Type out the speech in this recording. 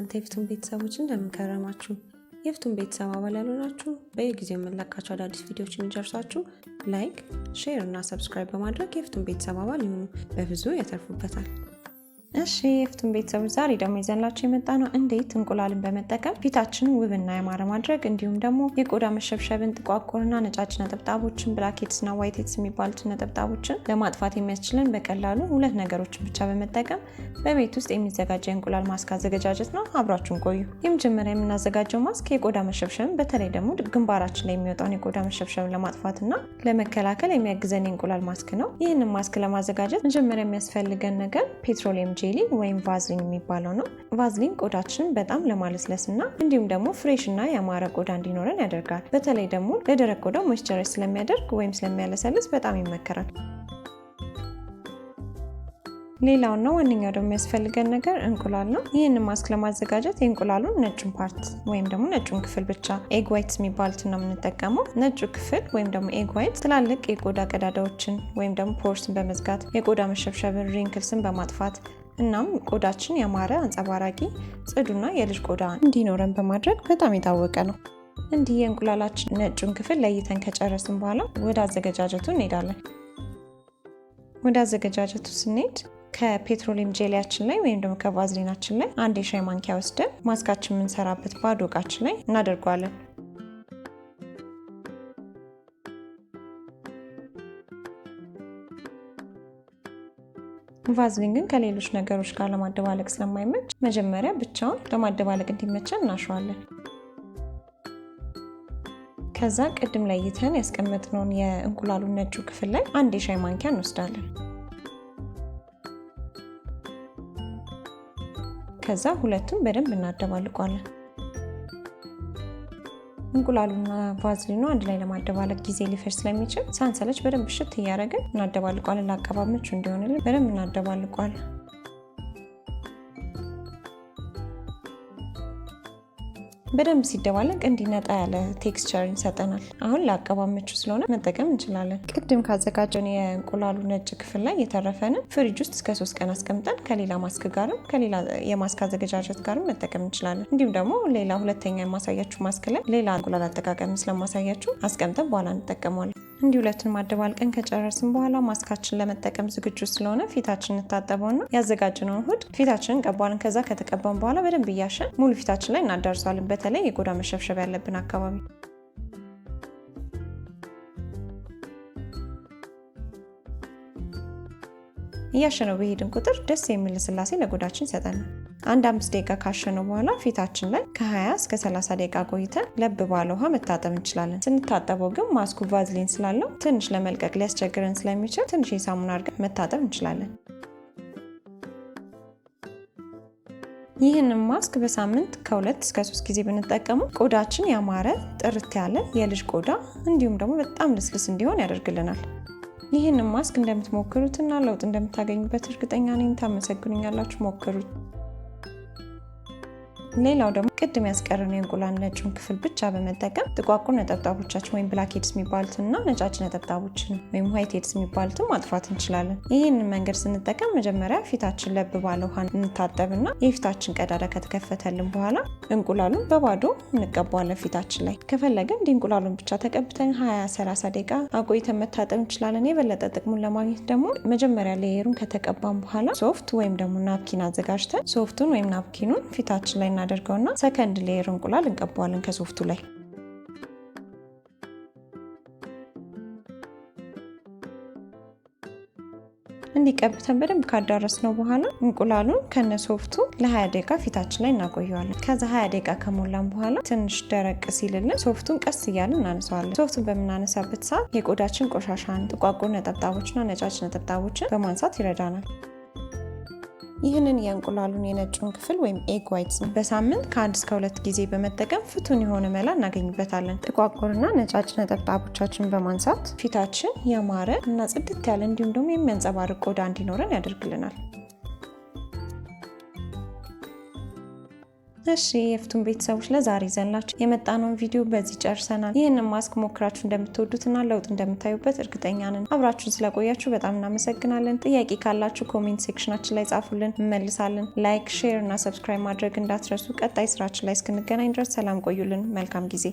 እናንተ የፍቱን ቤተሰቦች እንደምን ከረማችሁ? የፍቱን ቤተሰብ አባል ያልሆናችሁ በየጊዜው የምንለቃቸው አዳዲስ ቪዲዮዎችን እንዲደርሳችሁ ላይክ፣ ሼር እና ሰብስክራይብ በማድረግ የፍቱን ቤተሰብ አባል ይሁኑ። በብዙ ያተርፉበታል። እሺ የፍቱን ቤተሰቦች ዛሬ ደግሞ ይዘንላችሁ የመጣነው እንዴት እንቁላልን በመጠቀም ፊታችንን ውብና ያማረ ማድረግ እንዲሁም ደግሞ የቆዳ መሸብሸብን፣ ጥቋቁርና ነጫጭ ነጠብጣቦችን blackheads እና whiteheads የሚባሉትን ነጠብጣቦችን ለማጥፋት የሚያስችለን በቀላሉ ሁለት ነገሮችን ብቻ በመጠቀም በቤት ውስጥ የሚዘጋጅ የእንቁላል ማስክ አዘገጃጀት ነው። አብራችሁን ቆዩ። የመጀመሪያ የምናዘጋጀው ማስክ የቆዳ መሸብሸብን በተለይ ደግሞ ግንባራችን ላይ የሚወጣውን የቆዳ መሸብሸብን ለማጥፋትና ለመከላከል የሚያግዘን የእንቁላል ማስክ ነው። ይህንን ማስክ ለማዘጋጀት መጀመሪያ የሚያስፈልገን ነገር ፔትሮሊየም ጄሊ ወይም ቫዝሊን የሚባለው ነው። ቫዝሊን ቆዳችንን በጣም ለማለስለስና እንዲሁም ደግሞ ፍሬሽ እና ያማረ ቆዳ እንዲኖረን ያደርጋል። በተለይ ደግሞ ለደረቅ ቆዳ ሞይስቸራይዝ ስለሚያደርግ ወይም ስለሚያለሰልስ በጣም ይመከራል። ሌላውና ዋነኛው ደግሞ የሚያስፈልገን ነገር እንቁላል ነው። ይህንን ማስክ ለማዘጋጀት የእንቁላሉን ነጩን ፓርት ወይም ደግሞ ነጩን ክፍል ብቻ ኤግ ዋይትስ የሚባሉትን ነው የምንጠቀመው። ነጩ ክፍል ወይም ደግሞ ኤግ ዋይት ትላልቅ የቆዳ ቀዳዳዎችን ወይም ደግሞ ፖርስን በመዝጋት የቆዳ መሸብሸብን፣ ሪንክልስን በማጥፋት እናም ቆዳችን ያማረ፣ አንጸባራቂ፣ ጽዱና የልጅ ቆዳ እንዲኖረን በማድረግ በጣም የታወቀ ነው። እንዲህ የእንቁላላችን ነጩን ክፍል ለይተን ከጨረስን በኋላ ወደ አዘገጃጀቱ እንሄዳለን። ወደ አዘገጃጀቱ ስንሄድ ከፔትሮሊየም ጄሊያችን ላይ ወይም ደግሞ ከቫዝሊናችን ላይ አንድ የሻይ ማንኪያ ወስደን ማስካችን የምንሰራበት ባዶ እቃችን ላይ እናደርገዋለን። ቫዝሊን ግን ከሌሎች ነገሮች ጋር ለማደባለቅ ስለማይመች መጀመሪያ ብቻውን ለማደባለቅ እንዲመቸን እናሸዋለን። ከዛ ቅድም ለይተን ያስቀመጥነውን የእንቁላሉን ነጩ ክፍል ላይ አንድ የሻይ ማንኪያ እንወስዳለን። ከዛ ሁለቱም በደንብ እናደባልቋለን። እንቁላሉና ቫዝሊኑ አንድ ላይ ለማደባለቅ ጊዜ ሊፈጅ ስለሚችል ሳንሰለች በደንብ ሽት እያደረግን እናደባልቋለን። ለአቀባብ ምቹ እንዲሆንልን በደንብ እናደባልቋለን። በደንብ ሲደባለቅ እንዲነጣ ያለ ቴክስቸር ይሰጠናል። አሁን ለአቀባብ ምቹ ስለሆነ መጠቀም እንችላለን። ቅድም ካዘጋጀን የእንቁላሉ ነጭ ክፍል ላይ የተረፈንን ፍሪጅ ውስጥ እስከ 3 ቀን አስቀምጠን ከሌላ ማስክ ጋርም ከሌላ የማስክ አዘገጃጀት ጋርም መጠቀም እንችላለን። እንዲሁም ደግሞ ሌላ ሁለተኛ የማሳያችሁ ማስክ ላይ ሌላ እንቁላል አጠቃቀም ስለማሳያችሁ አስቀምጠን በኋላ እንጠቀመዋለን። እንዲህ ሁለቱን ማደባልቀን ከጨረስን በኋላ ማስካችን ለመጠቀም ዝግጁ ስለሆነ ፊታችንን እንታጠበውና ያዘጋጀነውን ውህድ ፊታችንን ቀባለን። ከዛ ከተቀባን በኋላ በደንብ እያሸን ሙሉ ፊታችን ላይ እናዳርሳለን። በተለይ የቆዳ መሸብሸብ ያለብን አካባቢ እያሸነው በሄድን ቁጥር ደስ የሚል ስላሴ ለቆዳችን ይሰጠናል። አንድ 5 ደቂቃ ካሸነው በኋላ ፊታችን ላይ ከ20 እስከ 30 ደቂቃ ቆይተን ለብ ባለ ውሃ መታጠብ እንችላለን። ስንታጠበው ግን ማስኩ ቫዝሊን ስላለው ትንሽ ለመልቀቅ ሊያስቸግረን ስለሚችል ትንሽ የሳሙና አድርገን መታጠብ እንችላለን። ይህንን ማስክ በሳምንት ከ2 እስከ 3 ጊዜ ብንጠቀሙ ቆዳችን ያማረ፣ ጥርት ያለ የልጅ ቆዳ እንዲሁም ደግሞ በጣም ልስልስ እንዲሆን ያደርግልናል። ይህንን ማስክ እንደምትሞክሩትና ለውጥ እንደምታገኙበት እርግጠኛ ነኝ። ታመሰግኑኛላችሁ። ሞክሩት። ሌላው ደግሞ ቅድም ያስቀረነው የእንቁላል ነጩን ክፍል ብቻ በመጠቀም ጥቋቁር ነጠብጣቦቻችን ወይም blackheads የሚባሉትና ነጫጭ ነጠብጣቦችን ወይም whiteheads የሚባሉትን ማጥፋት እንችላለን። ይህንን መንገድ ስንጠቀም መጀመሪያ ፊታችን ለብ ባለ ውሃ እንታጠብና የፊታችን ቀዳዳ ከተከፈተልን በኋላ እንቁላሉን በባዶ እንቀባዋለን ፊታችን ላይ። ከፈለግን እንዲህ እንቁላሉን ብቻ ተቀብተን 20-30 ደቂቃ አቆይተን መታጠብ እንችላለን። የበለጠ ጥቅሙን ለማግኘት ደግሞ መጀመሪያ ሌየሩን ከተቀባን በኋላ ሶፍት ወይም ደግሞ ናፕኪን አዘጋጅተን ሶፍቱን ወይም ናፕኪኑን ፊታችን ላይ እናደርገውና ሰከንድ ሌየር እንቁላል እንቀባዋለን ከሶፍቱ ላይ። እንዲቀብተን በደንብ ካዳረስነው በኋላ እንቁላሉን ከነሶፍቱ ለ20 ደቂቃ ፊታችን ላይ እናቆየዋለን። ከዛ 20 ደቂቃ ከሞላን በኋላ ትንሽ ደረቅ ሲልልን ሶፍቱን ቀስ እያልን እናነሳዋለን። ሶፍቱን በምናነሳበት ሰዓት የቆዳችን ቆሻሻን፣ ጥቋቁር ነጠብጣቦችና ነጫጭ ነጠብጣቦችን በማንሳት ይረዳናል። ይህንን የእንቁላሉን የነጩን ክፍል ወይም ኤግ ዋይትስ በሳምንት ከ1 እስከ 2 ጊዜ በመጠቀም ፍቱን የሆነ መላ እናገኝበታለን። ጥቋቁርና ነጫጭ ነጠብጣቦቻችን በማንሳት ፊታችን ያማረ እና ጽድት ያለ እንዲሁም ደግሞ የሚያንጸባርቅ ቆዳ እንዲኖረን ያደርግልናል። እሺ የፍቱን ቤተሰቦች ለዛሬ ይዘንላችሁ የመጣነውን ቪዲዮ በዚህ ጨርሰናል። ይህንን ማስክ ሞክራችሁ እንደምትወዱትና ለውጥ እንደምታዩበት እርግጠኛ ነን። አብራችሁን ስለቆያችሁ በጣም እናመሰግናለን። ጥያቄ ካላችሁ ኮሜንት ሴክሽናችን ላይ ጻፉልን፣ እንመልሳለን። ላይክ፣ ሼር እና ሰብስክራይብ ማድረግ እንዳትረሱ። ቀጣይ ስራችን ላይ እስክንገናኝ ድረስ ሰላም ቆዩልን። መልካም ጊዜ